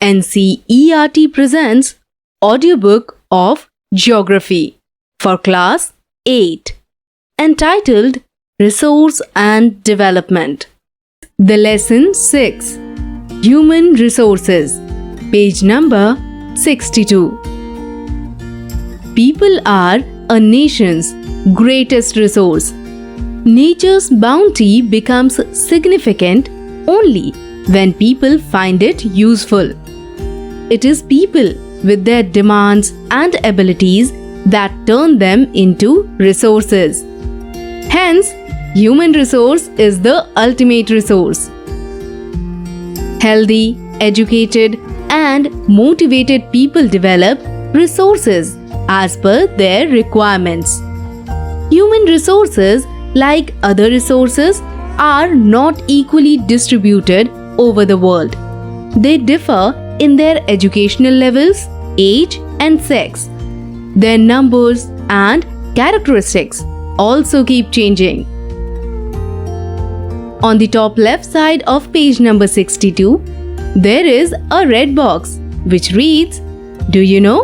NCERT presents audiobook of Geography for Class 8 entitled Resource and Development. The Lesson 6 Human Resources, page number 62. People are a nation's greatest resource. Nature's bounty becomes significant only when people find it useful. It is people with their demands and abilities that turn them into resources. Hence, human resource is the ultimate resource. Healthy, educated, and motivated people develop resources as per their requirements. Human resources, like other resources, are not equally distributed over the world. They differ in their educational levels, age, and sex. Their numbers and characteristics also keep changing. On the top left side of page number 62, there is a red box which reads, "Do you know?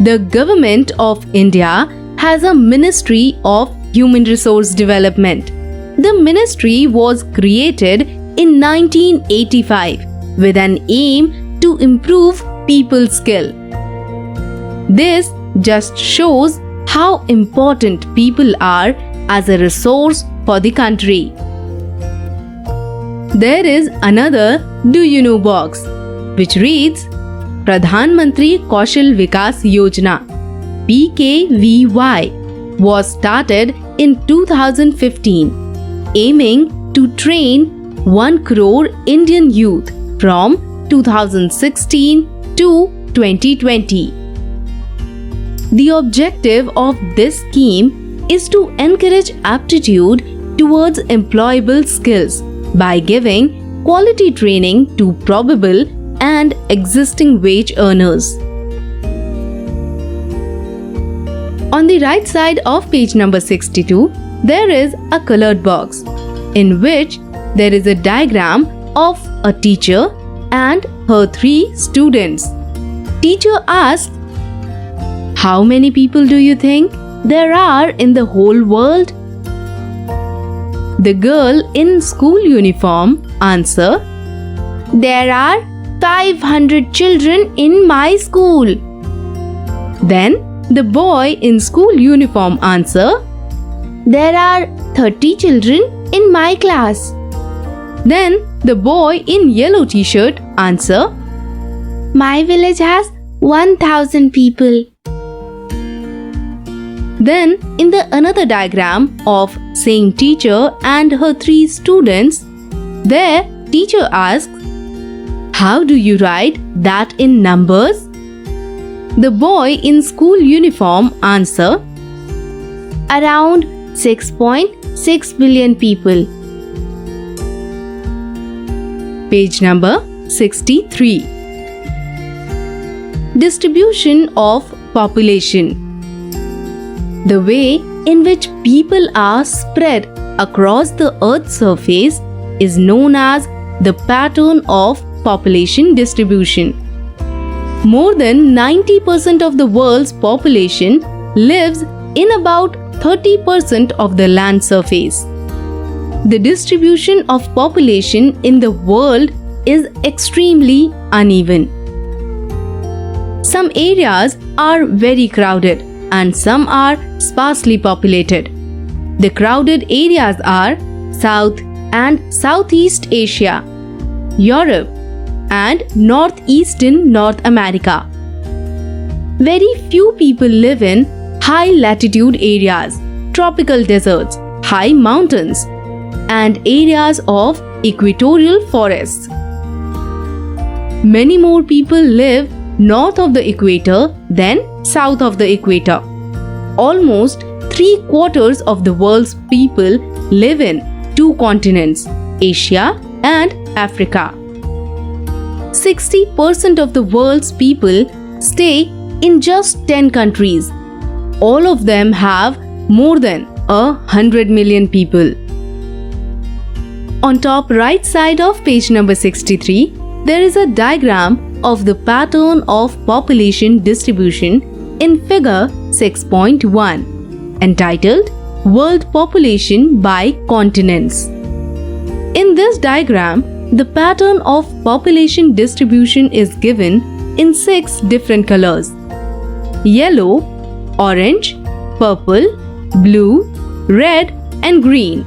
The Government of India has a Ministry of Human Resource Development. The ministry was created in 1985 with an aim to improve people's skill." This just shows how important people are as a resource for the country. There is another "Do you know" box which reads, Pradhan Mantri Kaushal Vikas Yojana (PKVY) was started in 2015, aiming to train 1 crore Indian youth from 2016 to 2020. The objective of this scheme is to encourage aptitude towards employable skills by giving quality training to probable and existing wage earners. On the right side of page number 62, there is a colored box in which there is a diagram of a teacher and her 3 students. Teacher asks, "How many people do you think there are in the whole world?" The girl in school uniform answer, "There are 500 children in my school." Then the boy in school uniform answer, "There are 30 children in my class." Then the boy in yellow t-shirt answer, "My village has 1000 people." Then in the another diagram of same teacher and her 3 students, their teacher asks, "How do you write that in numbers?" The boy in school uniform answer, "Around 6.6 billion people." Page number 63. Distribution of population. The way in which people are spread across the Earth's surface is known as the pattern of population distribution. More than 90% of the world's population lives in about 30% of the land surface. The distribution of population in the world is extremely uneven. Some areas are very crowded and some are sparsely populated. The crowded areas are South and Southeast Asia, Europe, and Northeastern North America. Very few people live in high latitude areas, tropical deserts, high mountains, and areas of equatorial forests. Many more people live north of the equator than south of the equator. Almost 3/4 of the world's people live in 2 continents, Asia and Africa. 60% of the world's people stay in just 10 countries. All of them have more than 100 million people. On top right side of page number 63, there is a diagram of the pattern of population distribution in figure 6.1, entitled World Population by Continents. In this diagram, the pattern of population distribution is given in 6 different colors: yellow, orange, purple, blue, red, and green.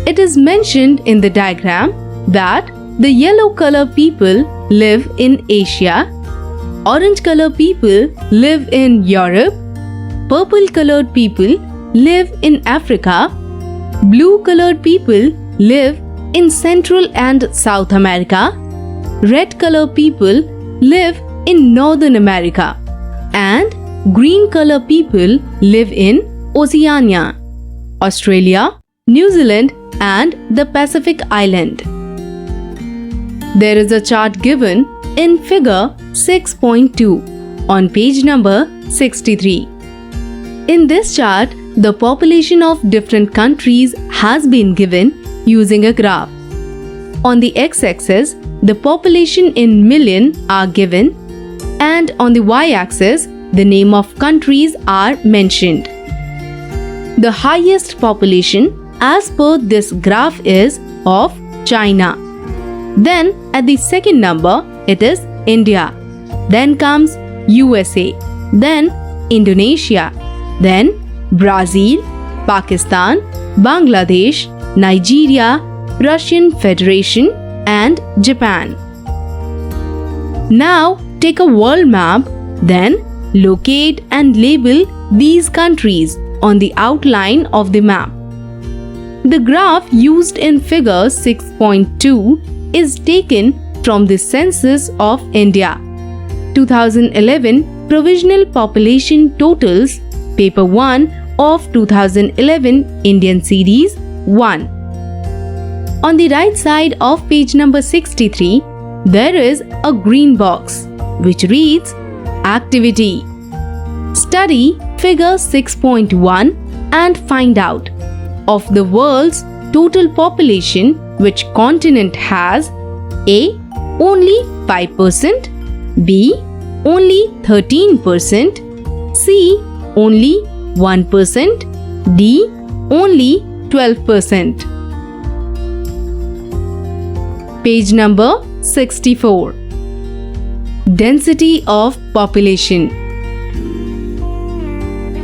It is mentioned in the diagram that the yellow color people live in Asia, orange color people live in Europe, purple colored people live in Africa, blue colored people live in Central and South America, red colored people live in Northern America, and green color people live in Oceania, Australia, New Zealand, and the Pacific Island. There is a chart given in figure 6.2 on page number 63. In this chart, the population of different countries has been given using a graph. On the x-axis, the population in million are given, and on the y-axis, the name of countries are mentioned. The highest population as per this graph is of China. Then at the second number, it is India. Then comes USA. Then Indonesia. Then Brazil, Pakistan, Bangladesh, Nigeria, Russian Federation, and Japan. Now take a world map, then locate and label these countries on the outline of the map. The graph used in figure 6.2 is taken from the Census of India. 2011 Provisional Population Totals, Paper 1 of 2011 Indian Series 1. On the right side of page number 63, there is a green box which reads Activity. Study figure 6.1 and find out of the world's total population which continent has A. Only 5%, B. Only 13%, C. Only 1%, D. Only 12%. Page number 64. Density of population.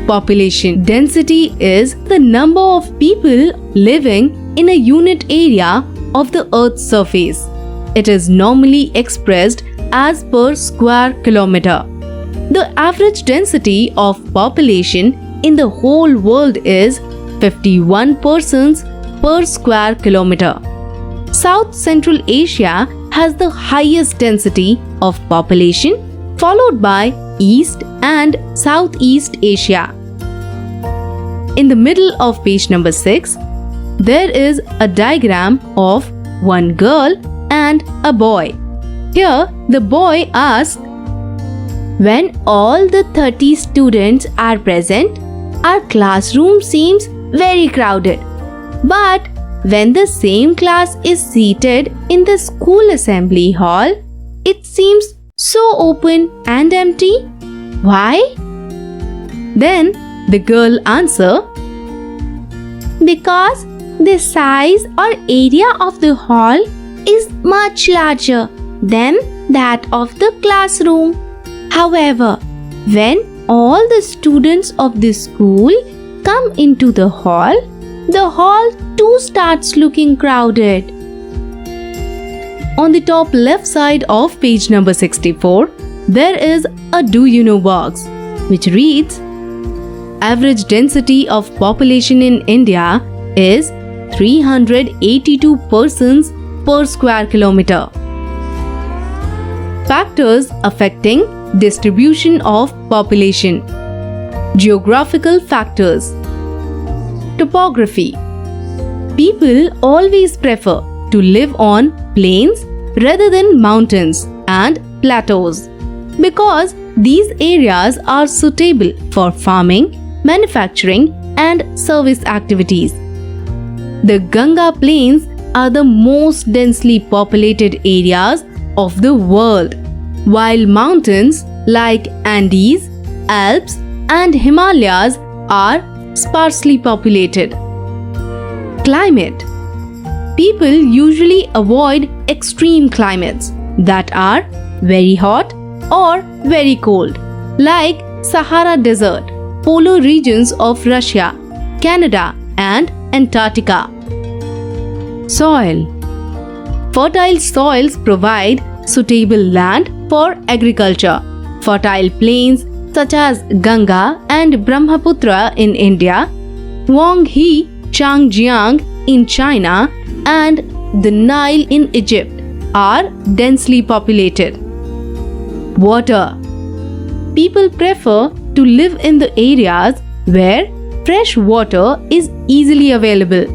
Population density is the number of people living in a unit area of the Earth's surface. It is normally expressed as per square kilometer. The average density of population in the whole world is 51 persons per square kilometer. South Central Asia has the highest density of population, followed by East and Southeast Asia. In the middle of page number 6, there is a diagram of one girl and a boy. Here, the boy asks, when all the 30 students are present, our classroom seems very crowded. But when the same class is seated in the school assembly hall, it seems so open and empty. Why? Then the girl answers, because the size or area of the hall is much larger than that of the classroom. However, when all the students of the school come into the hall too starts looking crowded. On the top left side of page number 64, there is a Do You Know box which reads, average density of population in India is 382 persons per square kilometer. Factors affecting distribution of population. Geographical factors. Topography. People always prefer to live on plains rather than mountains and plateaus because these areas are suitable for farming, manufacturing, and service activities. The Ganga plains are the most densely populated areas of the world, while mountains like Andes, Alps, and Himalayas are sparsely populated. Climate. People usually avoid extreme climates that are very hot or very cold, like Sahara Desert, polar regions of Russia, Canada, and Antarctica. Soil. Fertile soils provide suitable land for agriculture. Fertile plains such as Ganga and Brahmaputra in India, Huanghe, Changjiang in China, and the Nile in Egypt are densely populated. Water. People prefer to live in the areas where fresh water is easily available.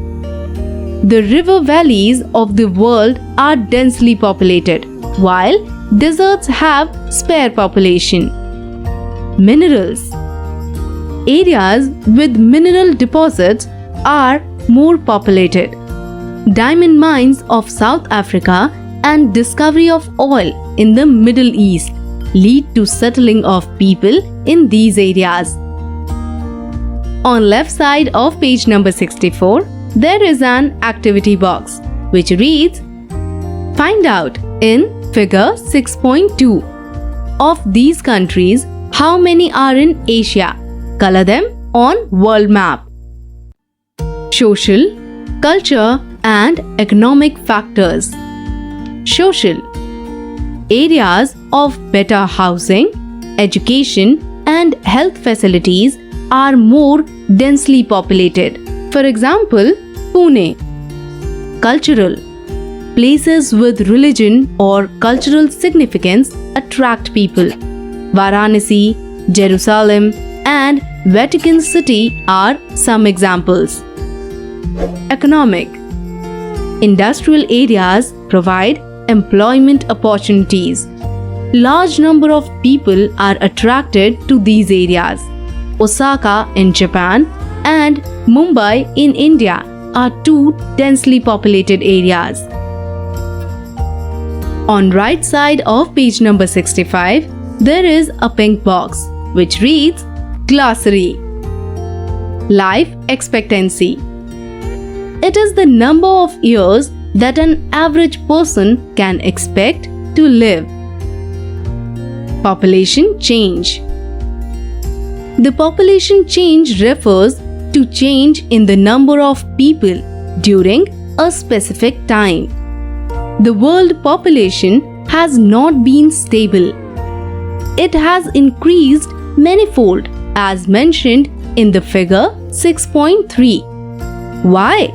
The river valleys of the world are densely populated, while deserts have spare population. Minerals. Areas with mineral deposits are more populated. Diamond mines of South Africa and discovery of oil in the Middle East lead to settling of people in these areas. On left side of page number 64, there is an activity box which reads, find out in figure 6.2 of these countries how many are in Asia. Color them on world map. Social, culture, and economic factors. Social. Areas of better housing, education, and health facilities are more densely populated. For example, Pune. Cultural. Places with religion or cultural significance attract people. Varanasi, Jerusalem, and Vatican City are some examples. Economic. Industrial areas provide employment opportunities. Large number of people are attracted to these areas. Osaka in Japan and Mumbai in India are two densely populated areas. On right side of page number 65, there is a pink box which reads Glossary. Life expectancy. It is the number of years that an average person can expect to live. Population change. The population change refers to change in the number of people during a specific time. The world population has not been stable. It has increased manifold as mentioned in the figure 6.3. Why?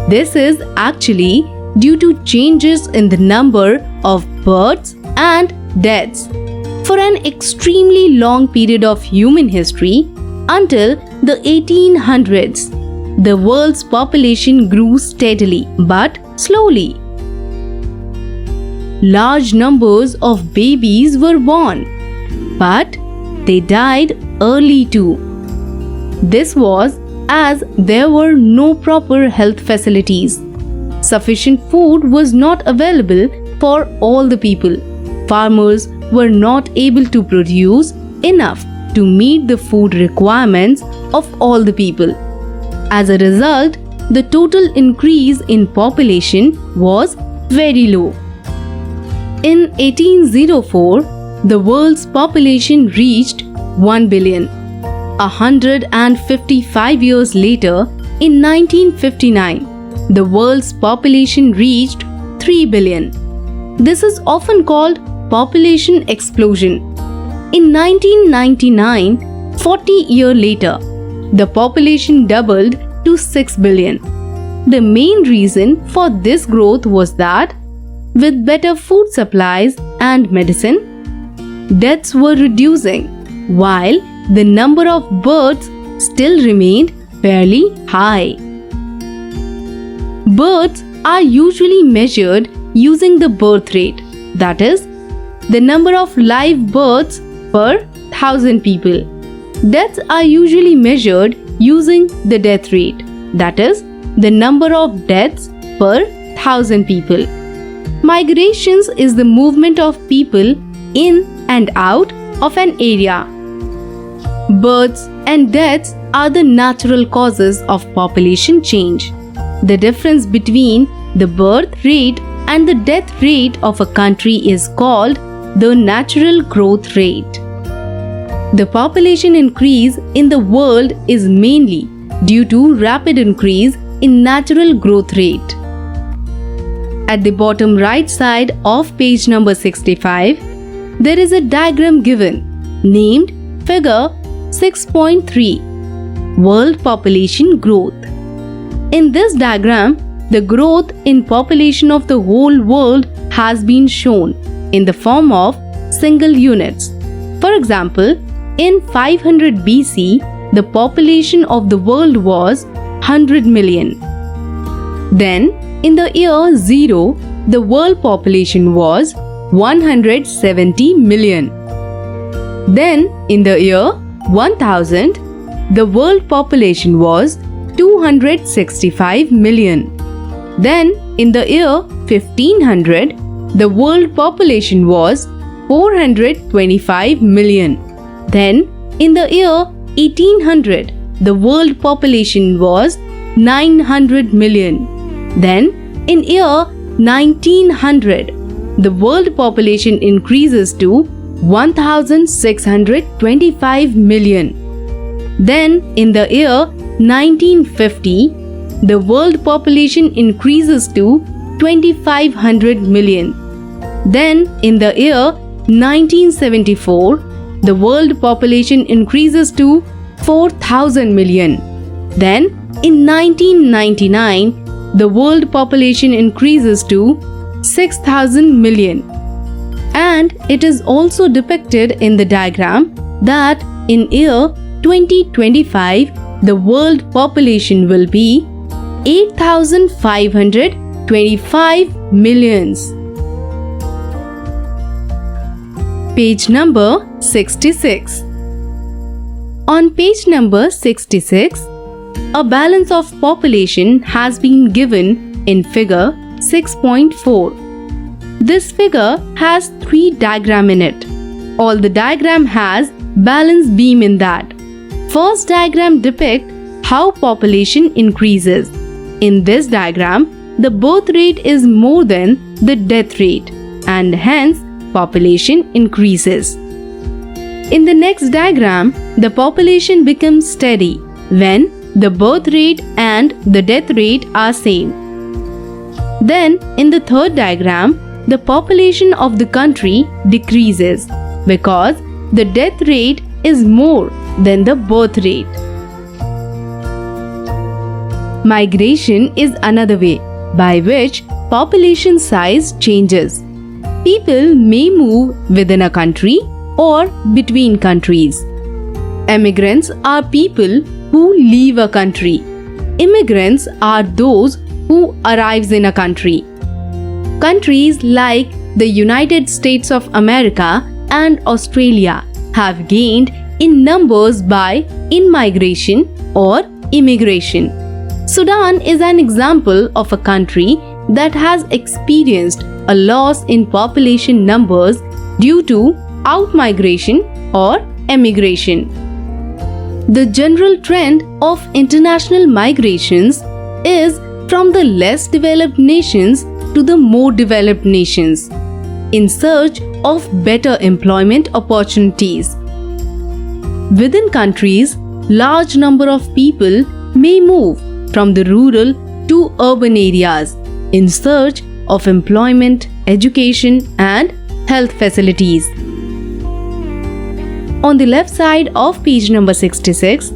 This is actually due to changes in the number of births and deaths for an extremely long period of human history until the 1800s. The world's population grew steadily but slowly. Large numbers of babies were born, but they died early too. This was as there were no proper health facilities. Sufficient food was not available for all the people. Farmers were not able to produce enough to meet the food requirements of all the people. As a result, the total increase in population was very low. In 1804, the world's population reached 1 billion. 155 years later, in 1959, the world's population reached 3 billion. This is often called population explosion. In 1999, 40 years later, the population doubled to 6 billion. The main reason for this growth was that with better food supplies and medicine, deaths were reducing, while the number of births still remained fairly high. Births are usually measured using the birth rate, that is, the number of live births per 1,000 people. Deaths are usually measured using the death rate, that is, the number of deaths per 1,000 people. Migrations is the movement of people in and out of an area. Births and deaths are the natural causes of population change. The difference between the birth rate and the death rate of a country is called the natural growth rate. The population increase in the world is mainly due to rapid increase in natural growth rate. At the bottom right side of page number 65, there is a diagram given named Figure 6.3 World Population Growth. In this diagram, the growth in population of the whole world has been shown in the form of single units. For example, in 500 BC, the population of the world was 100 million. Then, in the year 0, the world population was 170 million. Then, in the year 1000, the world population was 265 million. Then, in the year 1500, the world population was 425 million. Then, in the year 1800, the world population was 900 million. Then, in year 1900, the world population increases to 1625 million. Then, in the year 1950, the world population increases to 2500 million. Then, in the year 1974, the world population increases to 4000 million. Then, in 1999, the world population increases to 6000 million. And it is also depicted in the diagram that in year 2025, the world population will be 8525 millions. Page number 66. On page number 66, a balance of population has been given in figure 6.4. This figure has 3 diagrams in it. All the diagram has balance beam in that. First diagram depicts how population increases. In this diagram, the birth rate is more than the death rate and hence population increases. In the next diagram, the population becomes steady when the birth rate and the death rate are same. Then, in the third diagram, the population of the country decreases because the death rate is more than the birth rate. Migration is another way by which population size changes. People may move within a country or between countries. Emigrants are people who leave a country. Immigrants are those who arrives in a country. Countries like the United States of America and Australia have gained in numbers by in-migration or immigration. Sudan is an example of a country that has experienced a loss in population numbers due to out-migration or emigration. The general trend of international migrations is from the less developed nations to the more developed nations in search of better employment opportunities. Within countries, large number of people may move from the rural to urban areas in search of employment, education, and health facilities. On the left side of page number 66,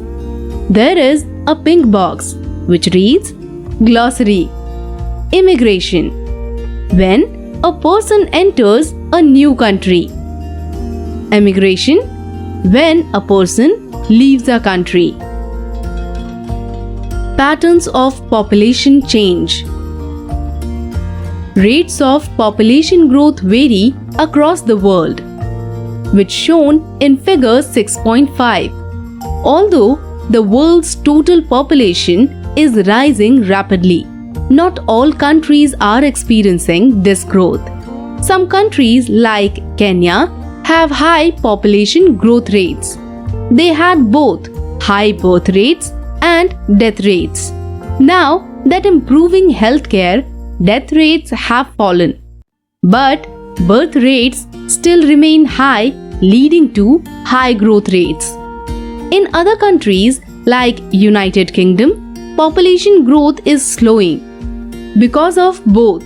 there is a pink box which reads Glossary. Immigration. When a person enters a new country. Emigration. When a person leaves a country. Patterns of population change. Rates of population growth vary across the world, which shown in figure 6.5. Although the world's total population is rising rapidly, not all countries are experiencing this growth. Some countries like Kenya have high population growth rates. They had both high birth rates and death rates. Now that improving healthcare, death rates have fallen. But birth rates still remain high, leading to high growth rates. In other countries like United Kingdom, population growth is slowing because of both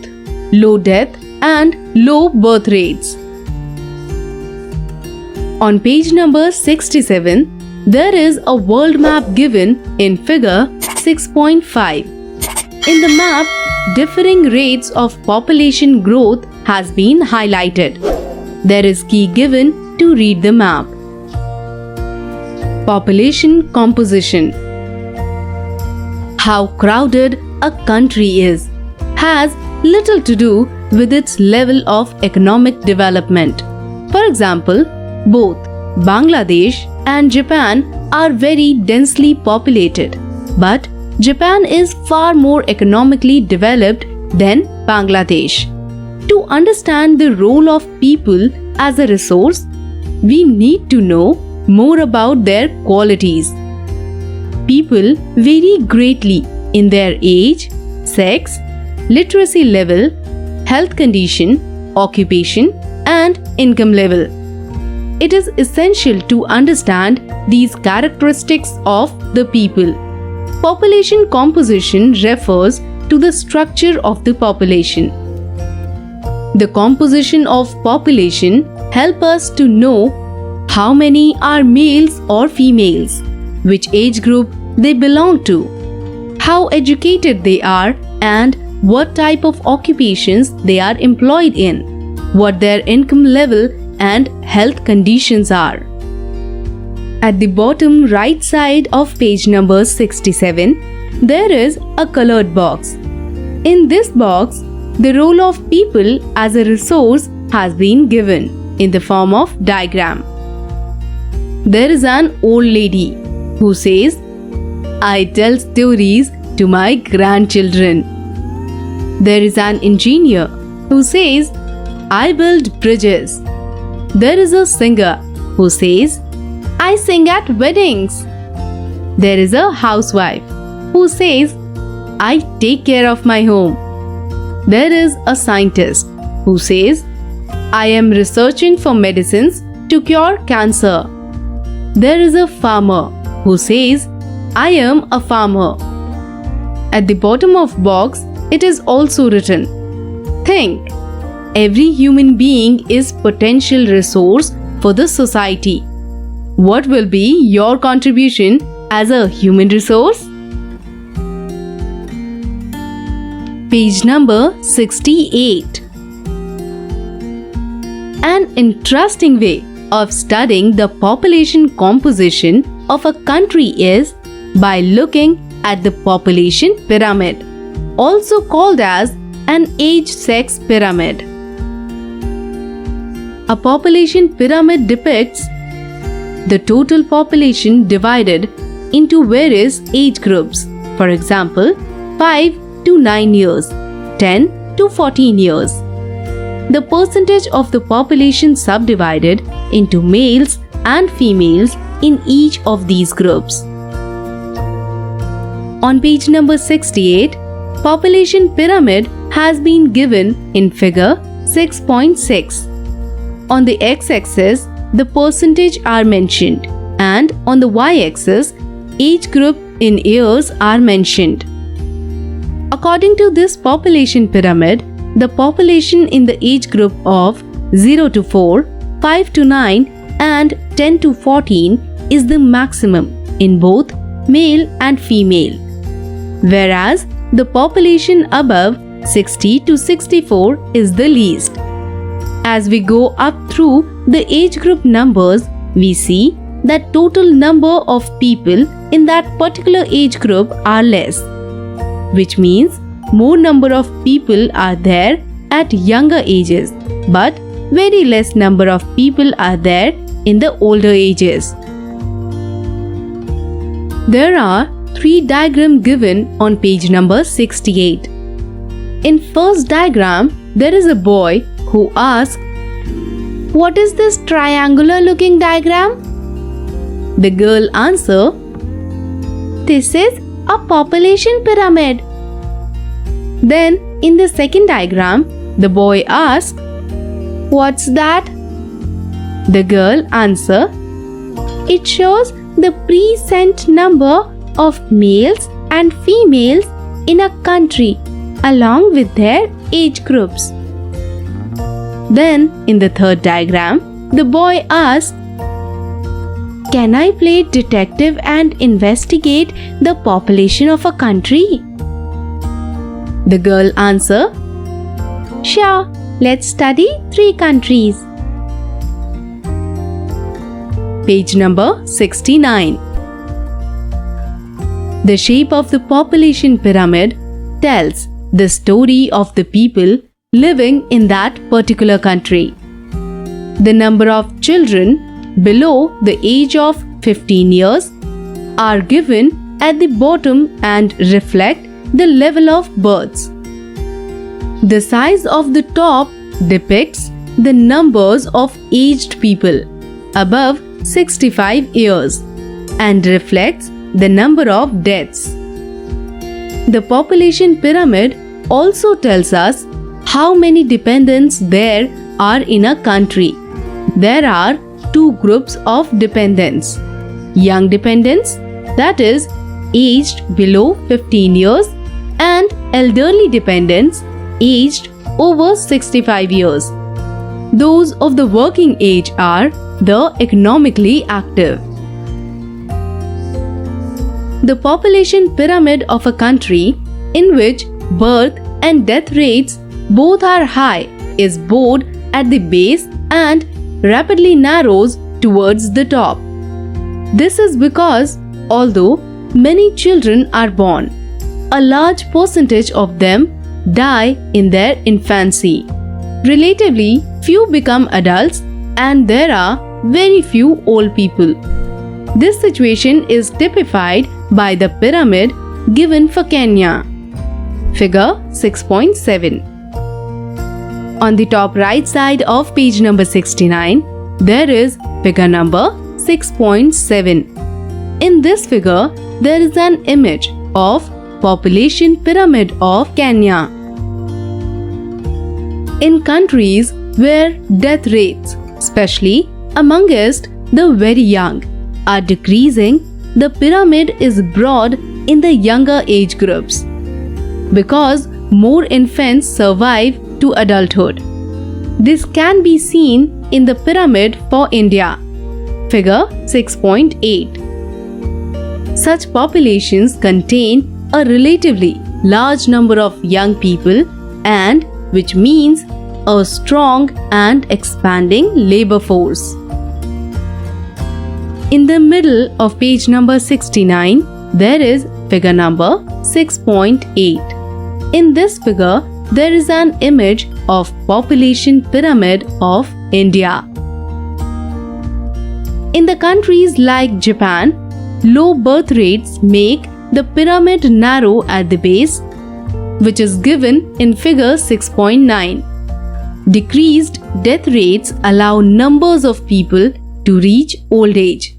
low death and low birth rates. On page number 67, there is a world map given in figure 6.5. In the map, differing rates of population growth has been highlighted. There is key given to read the map. Population composition. How crowded a country is has little to do with its level of economic development. For example, both Bangladesh and Japan are very densely populated, but Japan is far more economically developed than Bangladesh. To understand the role of people as a resource, we need to know more about their qualities. People vary greatly in their age, sex, literacy level, health condition, occupation, and income level. It is essential to understand these characteristics of the people. Population composition refers to the structure of the population. The composition of population helps us to know how many are males or females, which age group they belong to, how educated they are, and what type of occupations they are employed in, what their income level and health conditions are. At the bottom right side of page number 67, there is a colored box. In this box, the role of people as a resource has been given in the form of diagram. There is an old lady who says, "I tell stories to my grandchildren." There is an engineer who says, "I build bridges." There is a singer who says, "I sing at weddings." There is a housewife who says, "I take care of my home." There is a scientist who says, "I am researching for medicines to cure cancer." There is a farmer who says, "I am a farmer." At the bottom of box, it is also written, "Think. Every human being is potential resource for the society. What will be your contribution as a human resource?" Page number 68. An interesting way of studying the population composition of a country is by looking at the population pyramid, also called as an age-sex pyramid. A population pyramid depicts the total population divided into various age groups. For example, 5 to 9 years, 10 to 14 years. The percentage of the population subdivided into males and females in each of these groups. On page number 68, population pyramid has been given in figure 6.6. On the x-axis, the percentage are mentioned, and on the y-axis, age group in years are mentioned. According to this population pyramid, the population in the age group of 0 to 4, 5 to 9, and 10 to 14 is the maximum in both male and female, whereas the population above 60 to 64 is the least. As we go up through the age group numbers, we see that total number of people in that particular age group are less, which means more number of people are there at younger ages, but very less number of people are there in the older ages. There are 3 diagrams given on page number 68. In first diagram, there is a boy who asks, "What is this triangular looking diagram?" The girl answers, "This is a population pyramid." Then in the second diagram, the boy asks, "What's that?" The girl answers, "It shows the percent number of males and females in a country along with their age groups." Then in the third diagram, the boy asks, "Can I play detective and investigate the population of a country?" The girl answers, "Sure, let's study 3 countries." Page number 69. The shape of the population pyramid tells the story of the people living in that particular country. The number of children below the age of 15 years are given at the bottom and reflect the level of births. The size of the top depicts the numbers of aged people above 65 years and reflects the number of deaths. The population pyramid also tells us how many dependents there are in a country. There are 2 groups of dependents: young dependents, that is, aged below 15 years, and elderly dependents, aged over 65 years. Those of the working age are the economically active. The population pyramid of a country in which birth and death rates both are high is broad at the base and rapidly narrows towards the top. This is because although many children are born, a large percentage of them die in their infancy. Relatively few become adults and there are very few old people. This situation is typified by the pyramid given for Kenya. Figure 6.7. On the top right side of page number 69, there is figure number 6.7. In this figure, there is an image of population pyramid of Kenya. In countries where death rates, especially amongst the very young, are decreasing, the pyramid is broad in the younger age groups because more infants survive to adulthood. This can be seen in the pyramid for India. Figure 6.8. Such populations contain a relatively large number of young people, and which means a strong and expanding labor force. In the middle of page number 69, there is figure number 6.8. In this figure, there is an image of population pyramid of India. In the countries like Japan, low birth rates make the pyramid narrow at the base, which is given in figure 6.9. Decreased death rates allow numbers of people to reach old age.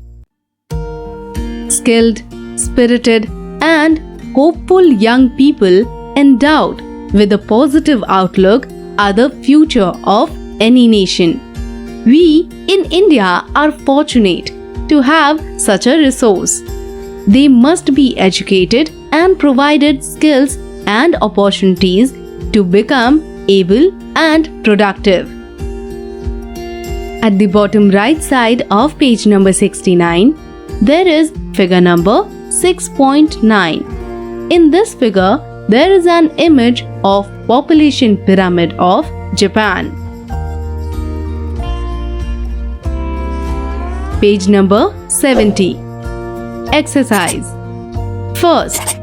Skilled, spirited, and hopeful young people endowed with a positive outlook are the future of any nation. We in India are fortunate to have such a resource. They must be educated and provided skills and opportunities to become able and productive. At the bottom right side of page number 69, there is figure number 6.9. In this figure, there is an image of population pyramid of Japan. Page number 70. Exercise. First,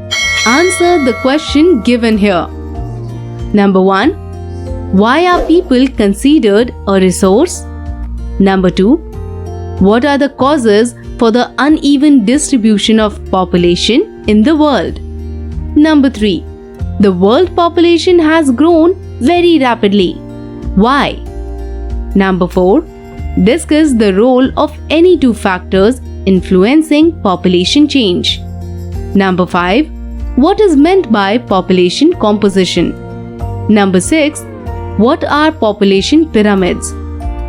answer the question given here. Number 1. Why are people considered a resource? Number 2. What are the causes for the uneven distribution of population in the world? Number 3. the world population has grown very rapidly. Why? Number 4. Discuss the role of any two factors influencing population change. Number 5. What is meant by population composition? Number 6. What are population pyramids?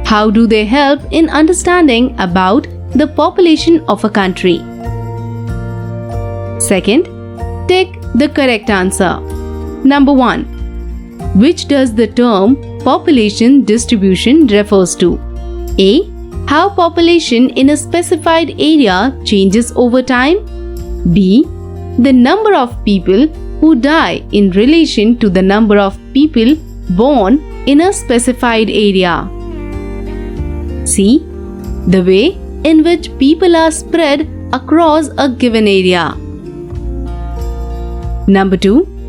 How do they help in understanding about the population of a country? Second, take the correct answer. Number 1. Which does the term population distribution refers to? A. How population in a specified area changes over time. B. The number of people who die in relation to the number of people born in a specified area. C. The way in which people are spread across a given area. Number 2.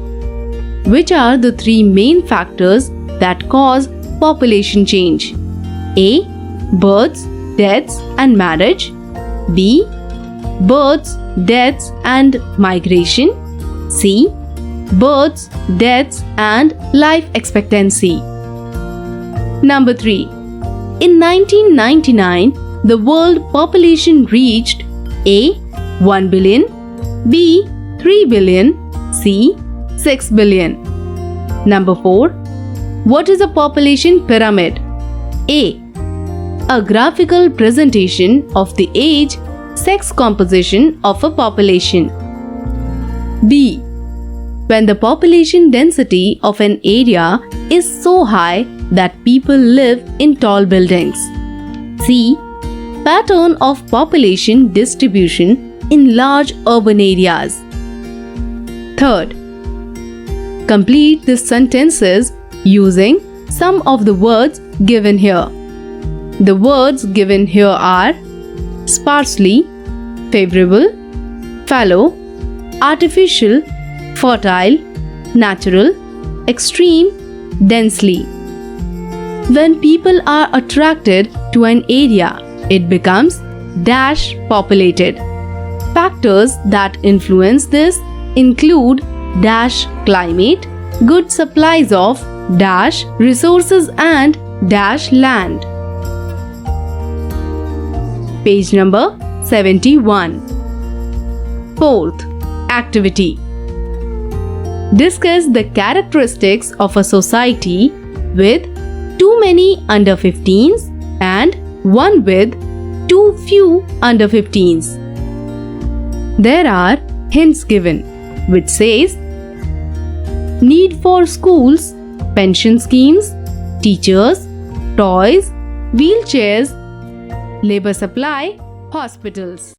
Which are the three main factors that cause population change? A. Births, deaths and marriage. B. Births, deaths and migration. C. Births, deaths and life expectancy. Number 3. In 1999, the world population reached A. 1 billion, B. 3 billion, C. 6 billion. Number 4. What is a population pyramid? A. A graphical presentation of the age, sex composition of a population. B. When the population density of an area is so high that people live in tall buildings. C. Pattern of population distribution in large urban areas. Third, complete the sentences using some of the words given here. The words given here are sparsely, favorable, fallow, artificial, fertile, natural, extreme, densely. When people are attracted to an area, it becomes dash populated. Factors that influence this include dash climate, good supplies of dash resources and dash land. Page number 71. Fourth, activity. Discuss the characteristics of a society with too many under 15s and one with too few under 15s. There are hints given which says need for schools, pension schemes, teachers, toys, wheelchairs, labor supply, hospitals.